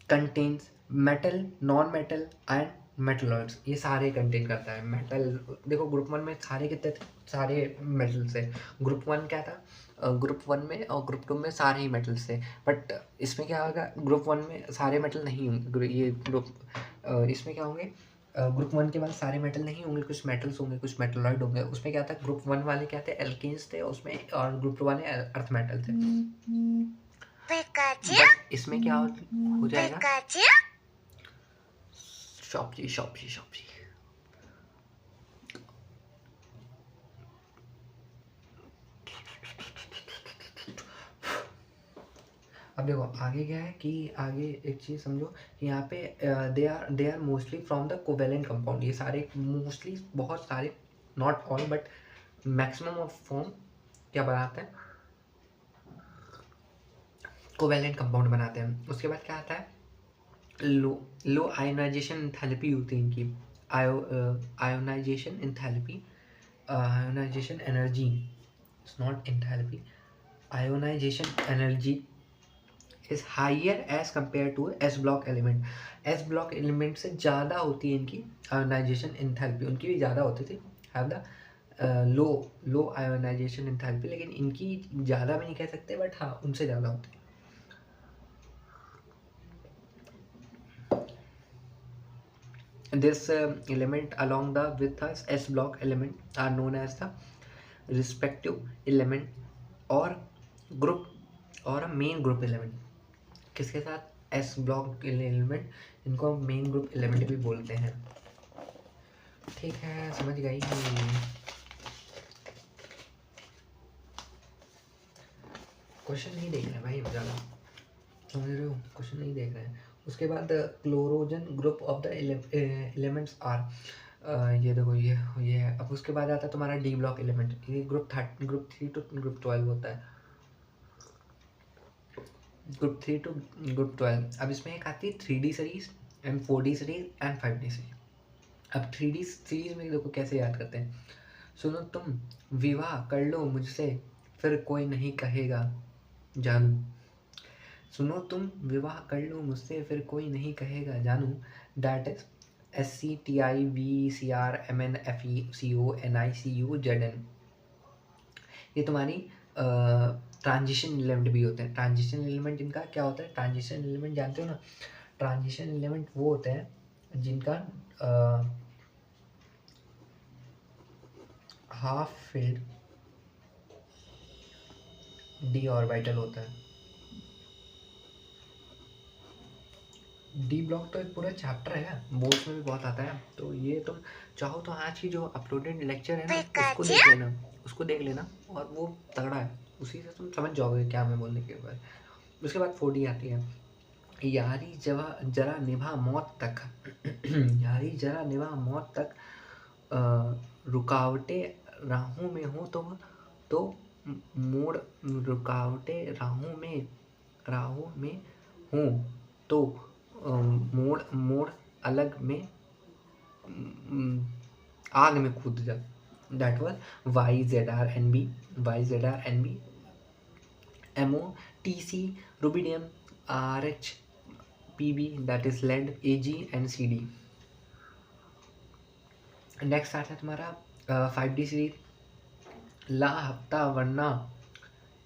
contains metal, non metal and metalloids. ये सारे कंटेन करता है। मेटल देखो ग्रुप 1 में सारे कितने थे, सारे मेटल्स थे। ग्रुप 1 क्या था, ग्रुप 1 में और ग्रुप 2 में सारे ही मेटल्स थे। बट इसमें क्या होगा, ग्रुप 1 में सारे मेटल नहीं होंगे, ये ग्रुप इसमें क्या होंगे, ग्रुप 1 के बाद सारे मेटल नहीं होंगे, कुछ मेटल्स होंगे, कुछ मेटलॉइड होंगे। उसमें क्या था, ग्रुप 1 वाले क्या थे, एल्केन्स थे उसमें, और ग्रुप 2 वाले अर्थ मेटल थे। बट इसमें क्या हो जाएगा, शॉपजी शॉपजी शॉपजी। अब देखो आगे क्या है कि आगे एक चीज़ समझो कि यहाँ पे they are mostly from the covalent compound. ये सारे मोस्टली, बहुत सारे, not all but maximum of form क्या बनाते हैं, कोवेलेंट कंपाउंड बनाते हैं। उसके बाद क्या आता है, लो आयोनाइजेशन एंथैल्पी होती है इनकी, ionization enthalpy, ionization energy, it's not enthalpy, ionization energy is higher as compare to s block element. S block element से ज़्यादा होती है इनकी आयोनाइजेशन एंथैल्पी, उनकी भी ज़्यादा होती थी, have the low ionization enthalpy, लेकिन इनकी ज़्यादा भी नहीं कह सकते, बट हाँ उनसे ज़्यादा होती है। This element along the with the S block element are known as the respective element or group or a main group element। किसके साथ, S block element, इनको main group element भी बोलते हैं। ठीक है, समझ गई। क्वेश्चन नहीं देख रहे हैं भाई ज़्यादा, समझ रहे हो, क्वेश्चन नहीं देख रहे हैं। उसके बाद chalcogen group of the elements are, ये देखो ये है। अब उसके बाद आता है तुम्हारा डी ब्लॉक एलिमेंट, ये ग्रुप 3 टू ग्रुप 12 होता है, ग्रुप 3 टू ग्रुप 12। अब इसमें एक आती है 3D series and 4D series and 5D series. अब 3D सीरीज में देखो कैसे याद करते हैं, सुनो तुम विवाह कर लो मुझसे फिर कोई नहीं कहेगा जानू, सुनो तुम विवाह कर लो मुझसे फिर कोई नहीं कहेगा जानू, दैट इज SCTIVCRMNFECONICUZN। ये तुम्हारी ट्रांजिशन एलिमेंट भी होते हैं। ट्रांजिशन एलिमेंट इनका क्या होता है, ट्रांजिशन एलिमेंट जानते हो ना, ट्रांजिशन एलिमेंट वो होते हैं जिनका हाफ फिल्ड डी ऑर्बिटल होता है। डी ब्लॉक तो एक पूरा चैप्टर है, बोर्ड्स में भी बहुत आता है, तो ये तुम चाहो तो आज की जो अपलोडेड लेक्चर है ना उसको देख लेना और वो तगड़ा है, उसी से तुम समझ जाओगे क्या मैं बोलने के बाद। उसके बाद 4D आती है, यारी जरा निभा मौत तक यारी जरा निभा मौत तक, रुकावटें राहों में हो तो मोड़, रुकावटें राहों में हो तो मोड़ अलग में आग में कूद जा, that was YZRNB MOTC rubidium, RHPB that is lead, AG and CD। Next आता है तुम्हारा 5D सीरीज, ला हफ्ता वरना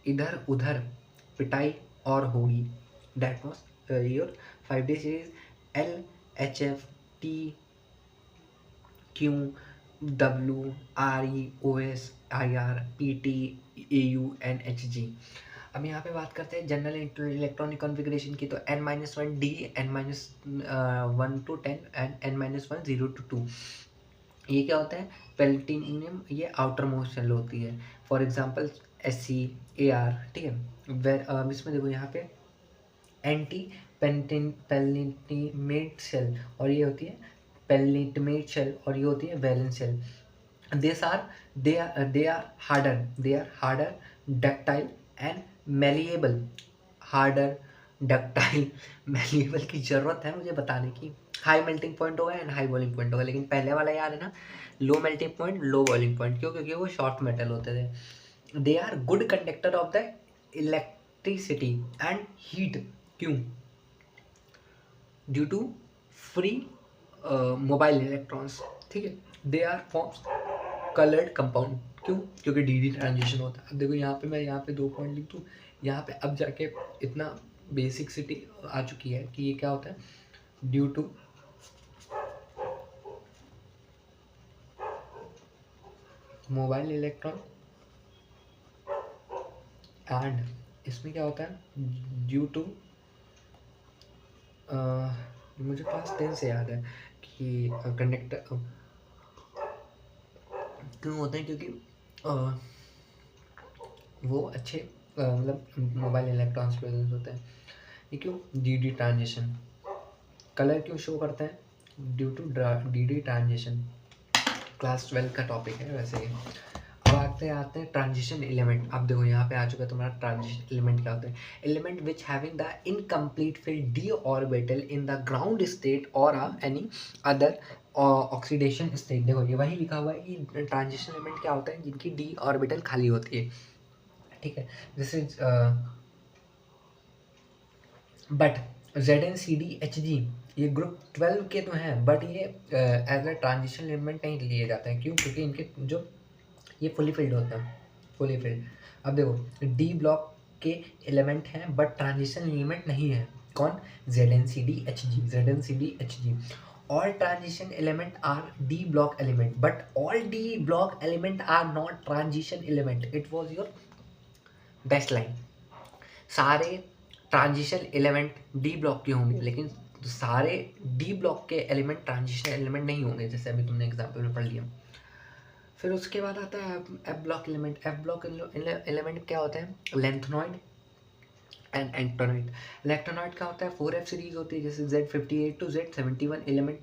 इधर उधर पिटाई और होगी, that was your 5D series. LHFTQWREOSIRPTAUNHG। अब यहाँ पे बात करते हैं जनरल इलेक्ट्रॉनिक कॉन्फ़िगरेशन की, तो n-1D, n-1 to 10 and n-1 0 to 2। ये क्या होता है, प्लेटिनियम, ये आउटर मोस्ट शेल होती है, फॉर एग्जांपल SCAR। ठीक है, इसमें देखो यहाँ पे एंटी पेनिटमेट शेल और ये होती है पेनिटमेट शेल और ये होती है valence shell. they are harder, ductile and malleable। harder, ductile, malleable की जरूरत है मुझे बताने की। हाई मेल्टिंग पॉइंट होगा एंड हाई बॉइलिंग पॉइंट होगा, लेकिन पहले वाला याद है ना, low melting point low boiling point, क्यों? क्योंकि वो शॉर्ट मेटल होते थे। They are good conductor of the electricity and heat, क्यों? Due to free mobile electrons, ठीक है। They are forms coloured compound, क्यों? क्योंकि डी ट्रांजिशन होता है। अब देखो यहाँ पे मैं यहाँ पे 2 पॉइंट लिख दूँ, यहाँ पे अब जाके इतना बेसिकसिटी आ चुकी है कि ये क्या होता है, due to mobile electron and इसमें क्या होता है, ड्यू टू मुझे क्लास 10 से याद है कि कंडक्टर क्यों होते हैं, क्योंकि वो अच्छे मतलब मोबाइल इलेक्ट्रॉन्स प्रेजेंस होते हैं। ये क्यों? D transition. कलर क्यों शो करते हैं? Due to d transition. Class 12 का टॉपिक है वैसे ही। अब आते हैं ट्रांजिशन एलिमेंट। अब देखो यहाँ पे आ चुका है तुम्हारा ट्रांजिशन एलिमेंट क्या होता है। Element which having the incomplete field D orbital in the ground state और एनी अदर ऑक्सीडेशन स्टेट। देखो ये वही लिखा हुआ है कि ट्रांजिशन एलिमेंट क्या होता है, जिनकी डी ऑर्बिटल खाली होती है, ठीक है। जैसे बट ZnCdHg ये ग्रुप 12 के तो हैं, बट ये एज अ ट्रांजिशन एलिमेंट नहीं लिए जाते हैं, क्यों? क्योंकि इनके जो ये फुली फिल्ड होता है, फुली फिल्ड। अब देखो डी ब्लॉक के एलिमेंट हैं बट ट्रांजिशन एलिमेंट नहीं है। कौन? ZnCdHg। All transition element are D block element, but all D block element are not transition element. It was your best line. सारे ट्रांजिशन एलिमेंट डी ब्लॉक के होंगे, लेकिन सारे डी ब्लॉक के element transition element नहीं होंगे, जैसे अभी तुमने एग्जाम्पल में पढ़ लिया। फिर उसके बाद आता है F block element. F block element क्या होता है? Lanthanoid and एक्टोनॉइड। इलेक्ट्रोनॉइड क्या होता है? 4F सीरीज होती है, जैसे Z58 to Z71 element,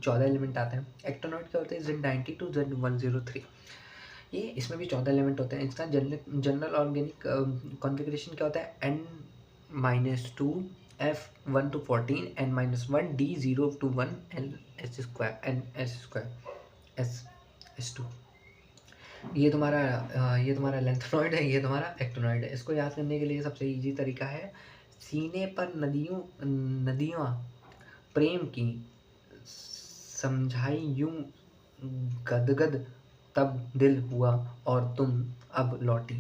14 element आते हैं। एक्टोनॉइड क्या होते हैं? Z90 to Z103। ये इसमें भी 14 एलिमेंट होते हैं। इसका जनरल ऑर्गेनिक कॉन्फ़िगरेशन क्या होता है? N-2 F1 to 14 N-1 D0 to 1 S square S2। ये तुम्हारा लेंथनॉइड है, ये तुम्हारा एक्टोनॉइड है। इसको याद करने के लिए सबसे इजी तरीका है, सीने पर नदियाँ प्रेम की समझाई यूं गदगद, तब दिल हुआ और तुम अब लौटी।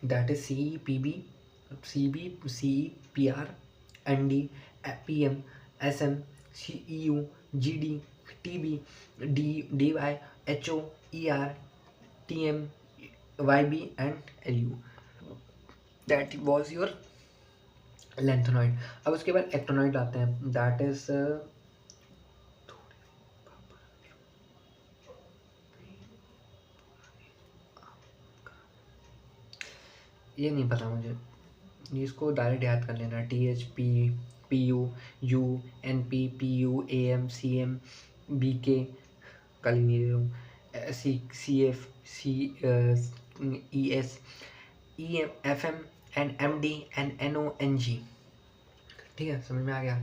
That is CEPB, CB, CEPR, ND, PM, SM, CEU, GD, TB, DY, HO, ER, TM, YB and LU। That was your lanthanoid. अब उसके बाद एक्टोनॉइड आते हैं, दैट इज ये नहीं पता मुझे, इसको डायरेक्ट याद कर लेना। THP, PU, U, NP, PU, AM, CM, BK, कल ही नहीं दे रहा हूँ, CF, ES, EM, FM and MD and NONG। ठीक है, समझ में आ गया?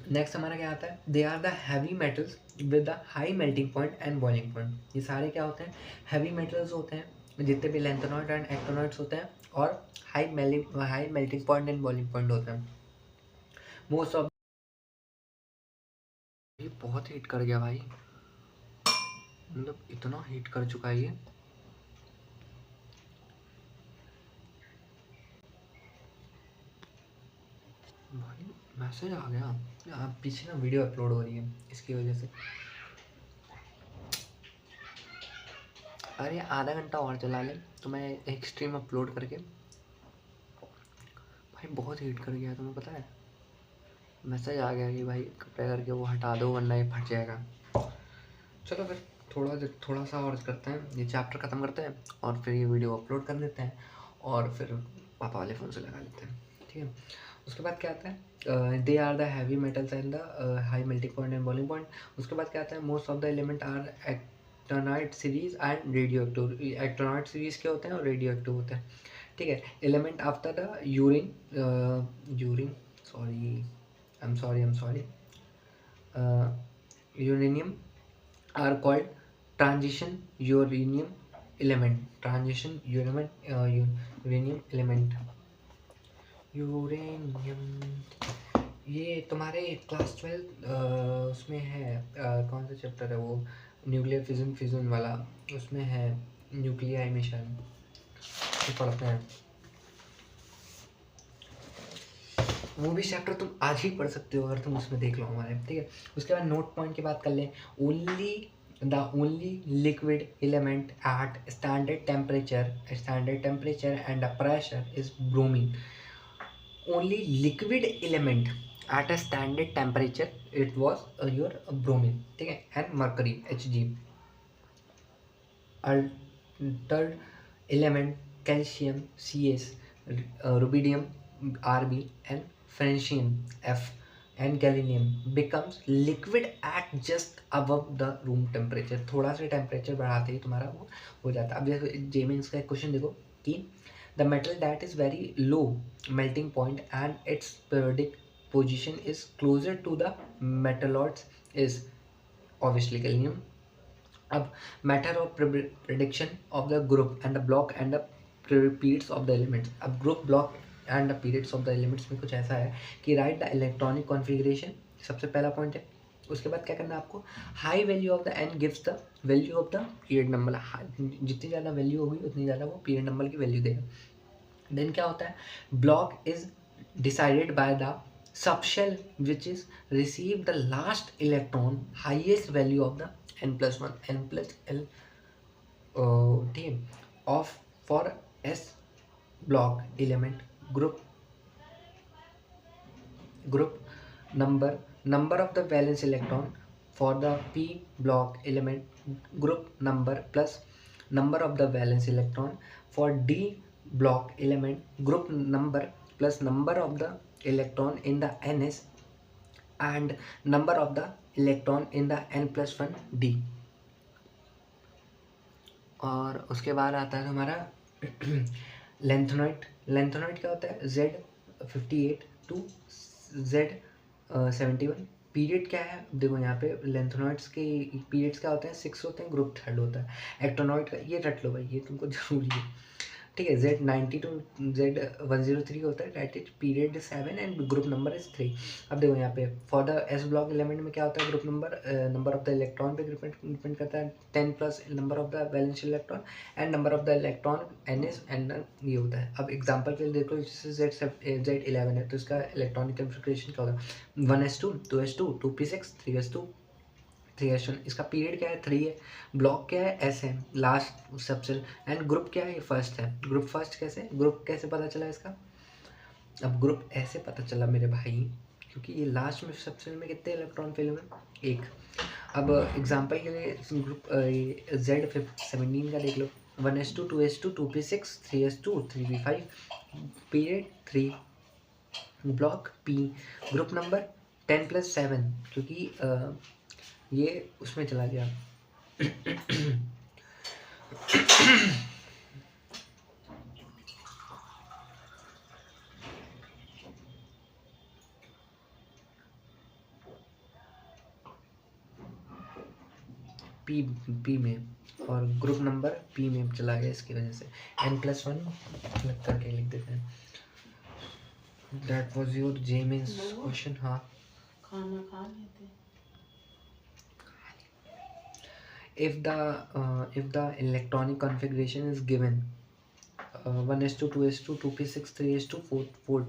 नेक्स्ट हमारा क्या आता है? They are the heavy metals with the high melting point and boiling point. ये सारे क्या होते हैं? हैवी मेटल्स होते हैं, जितने भी लेंथनॉइड एंड एक्टोनॉइड्स होते हैं, और high melting point and boiling point होते हैं। मोस्ट ऑफ ये बहुत हीट कर गया भाई, मतलब इतना हीट कर चुका है ये। भाई मैसेज आ गया, पीछे ना वीडियो अपलोड हो रही है इसकी वजह से। अरे आधा घंटा और चला ले तो मैं एक स्ट्रीम अपलोड करके। भाई बहुत हीट कर गया, तुम्हें पता है? मैसेज आ गया कि भाई कृपया करके वो हटा दो वरना ये फट जाएगा। चलो फिर थोड़ा सा और करते हैं, ये चैप्टर ख़त्म करते हैं और फिर ये वीडियो अपलोड कर देते हैं और फिर पापा वाले फ़ोन से लगा लेते हैं, ठीक है। उसके बाद क्या आता है, they are the heavy metals and the high melting point and boiling point. उसके बाद क्या आता है, most of the element are actinide series and radioactive. Actinide series के होते हैं और रेडियो एक्टिव होते हैं, ठीक है। Element after the urine sorry uranium are called transition uranium uranium element। Uranium ये तुम्हारे क्लास 12 उसमें है, कौन सा चैप्टर है वो, न्यूक्लियर फिजन वाला, उसमें है न्यूक्लियर एमिशन, पढ़ते हैं वो भी चैप्टर तुम आज ही पढ़ सकते हो अगर तुम उसमें देख लो हमारे, ठीक है। उसके बाद नोट पॉइंट की बात कर लें, only liquid element at standard temperature and pressure is bromine. Only liquid element at a standard temperature it was your bromine, ठीक है, and mercury Hg। Altered element calcium Cs, rubidium Rb and francium F and gallium becomes liquid at just above the room temperature। थोड़ा सा temperature बढ़ाते ही तुम्हारा वो हो जाता है। अब जैसे जेमेंस का एक क्वेश्चन देखो कि the metal that is very low melting point and its periodic position is closer to the metalloids is obviously gallium। अब matter of prediction of the group and the block and the periods of the elements। अब group block and the periods of the elements में कुछ ऐसा है कि right the electronic configuration, सबसे पहला point है। उसके बाद क्या करना है आपको, high value of the n gives the value of the period number. जितनी ज़्यादा वैल्यू होगी उतनी ज़्यादा वो पीरियड नंबर की वैल्यू देगा। देन क्या होता है, block is decided by the subshell which is receive the last electron highest value of the n+1 n+l, ठीक है, of for s block element group number of the valence electron for the p block element group number plus number of the valence electron for d block element group number plus number of the electron in the ns and number of the electron in the n+1 d। और उसके बाद आता है हमारा lanthanoid क्या होता है, Z58 to Z71। Period क्या है, देखो यहाँ पे लेंथेनॉइड्स के पीरियड्स क्या होते हैं, 6 होते हैं, ग्रुप 3 होता है। एक्टोनॉइड का ये रट लो भाई, ये तुमको जरूरी है, ठीक है। Z90 to Z103 होता है, that is period 7 and group number is 3। अब देखो यहाँ पे for the S block element में क्या होता है, group number of the electron पे डिपेंड करता है, 10 plus number of the valence electron and number of the electron Ns and ये होता है। अब एग्जाम्पल के लिए देखो, जैसे Z11 है तो इसका इलेक्ट्रॉनिक कॉन्फ़िगरेशन क्या होगा, 1s2 2s2 2p6 3s2 3s1। इसका पीरियड क्या है, 3 है, ब्लॉक क्या है, S है, लास्ट सबसेल, एंड ग्रुप क्या है, ये फर्स्ट है। ग्रुप कैसे पता चला इसका, अब ग्रुप ऐसे पता चला मेरे भाई क्योंकि ये लास्ट में सबसेल में कितने इलेक्ट्रॉन फिल्म है, 1। अब एग्जांपल के लिए ग्रुप Z17 का देख लो, 1s2 2s2 2p6 3s2 3p5, period 3, block P, group number 10+7 क्योंकि ये उसमें चला गया पी में, और ग्रुप नंबर P में चला गया, इसकी वजह से n+1 करके लिख देते हैं। That was your JEE Mains question. हाँ, खाना खा लेते हैं। if the electronic configuration is given 1s2 2s2 2p6 3s2 4